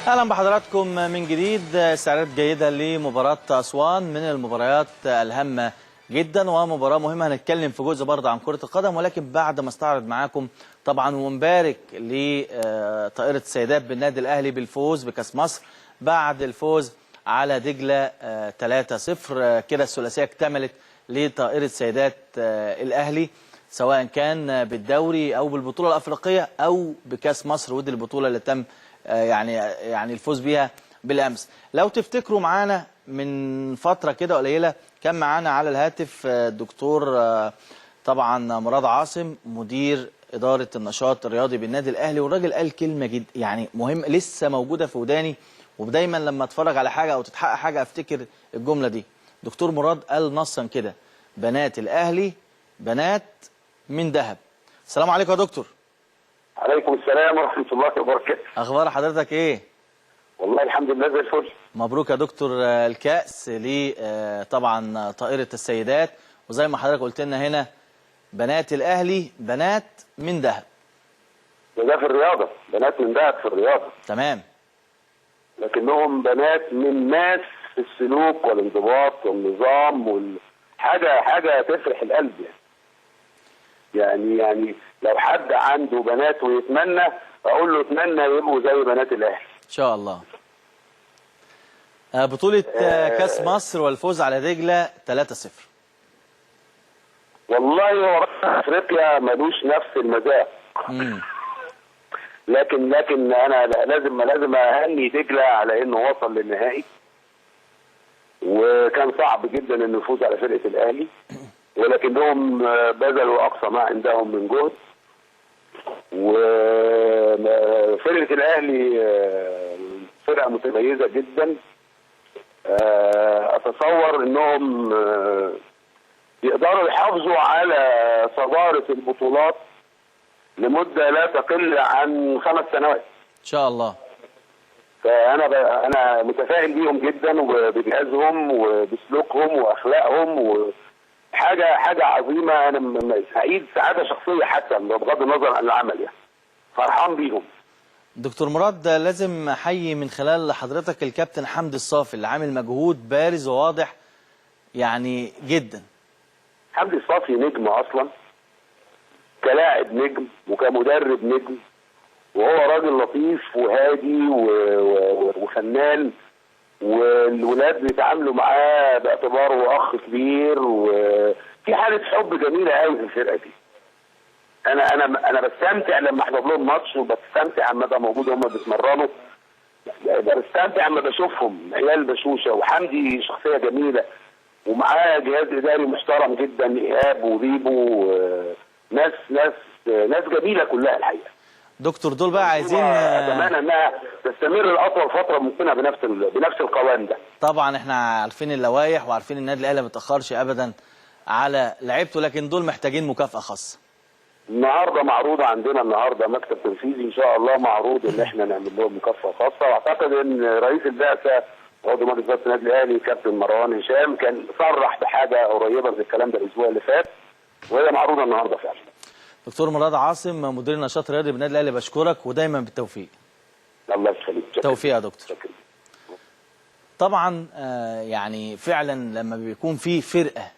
اهلا بحضراتكم من جديد. استعدادات جيده لمباراه اسوان من المباريات الهامه جدا ومباراه مهمه. هنتكلم في جزء برضه عن كره القدم، ولكن بعد ما استعرض معاكم طبعا ونبارك لطائره السيدات بالنادي الاهلي بالفوز بكاس مصر بعد الفوز على دجله 3-0. كده الثلاثيه اكتملت لطائره سيدات الاهلي، سواء كان بالدوري او بالبطوله الافريقيه او بكاس مصر، ودي البطوله اللي تم يعني الفوز بيها بالامس. لو تفتكروا معانا من فتره كده قليله كان معانا على الهاتف الدكتور طبعا مراد عاصم مدير اداره النشاط الرياضي بالنادي الاهلي، والراجل قال كلمه جد يعني مهم لسه موجوده في وداني، ودايما لما اتفرج على حاجه او تتحقق حاجه افتكر الجمله دي. دكتور مراد قال نصا كده: بنات الاهلي بنات من ذهب. السلام عليكم يا دكتور. عليكم السلام ورحمة الله وبركاته. اخبار حضرتك ايه؟ والله الحمد لله زي الفل. مبروك يا دكتور الكأس طبعا طائرة السيدات، وزي ما حضرتك قلت لنا هنا بنات الاهلي بنات من ذهب. ده في الرياضة، بنات من ذهب في الرياضة. تمام. لكنهم بنات من ناس في السلوك والانضباط والنظام حاجة تفرح القلب يعني لو حد عنده بنات ويتمنى اقول له اتمنى يبقوا زي بنات الاهلي ان شاء الله. بطولة كاس مصر والفوز على دجلة 3-0. والله هو افريقيا ملوش نفس المذاق. لكن انا لازم اهني دجله على انه وصل للنهائي، وكان صعب جدا انه يفوز على فرقه الاهلي، ولكنهم بذلوا اقصى ما عندهم من جهد. وفرقه الاهلي فرقه متميزه جدا. اتصور انهم يقدروا يحافظوا على صداره البطولات لمده لا تقل عن 5 سنوات ان شاء الله. فانا متفائل بيهم جدا وبجهازهم وبسلوكهم واخلاقهم، حاجه عظيمه. انا سعيد سعاده شخصيه حتى بغض النظر عن العمل، يعني فرحان بيهم. دكتور مراد، لازم احيي من خلال حضرتك الكابتن حمدي الصافي اللي عامل مجهود بارز وواضح يعني جدا. حمدي الصافي نجم اصلا، كلاعب نجم وكمدرب نجم، وهو راجل لطيف وهادي وفنان، والولاد بيتعاملوا معاه باعتباره اخ كبير، وفي حاله حب جميله قوي في الفرقه دي. انا بستمتع لما احضر لهم ماتش، وبستمتع لما ابقى موجود وهم بيتمرنوا، بستمتع لما بشوفهم عيال بشوشه. وحمدي شخصيه جميله، ومعاه جهاز اداري محترم جدا، ايهاب وبيبو، ناس جميله كلها الحقيقه. دكتور دول بقى عايزين اتمنى انها تستمر لاطول فتره ممكنه بنفس القوام ده. طبعا احنا عارفين اللوائح وعارفين النادي الاهلي ما بيتاخرش ابدا على لعيبته، لكن دول محتاجين مكافاه خاصه. النهارده معروض عندنا مكتب تنفيذي ان شاء الله معروض ان احنا نعمل لهم مكافاه خاصه، واعتقد ان رئيس البعثه عضو مجلس اداره النادي الاهلي كابتن مروان هشام كان صرح بحاجه قريبه من الكلام ده الاسبوع اللي فات، وهي معروضه النهارده فعلا. دكتور مراد عاصم مدير النشاط الرياضي بالنادي الاهلي، بشكرك ودايما بالتوفيق. الله يخليك. توفيق يا دكتور. طبعا يعني فعلا لما بيكون في فرقه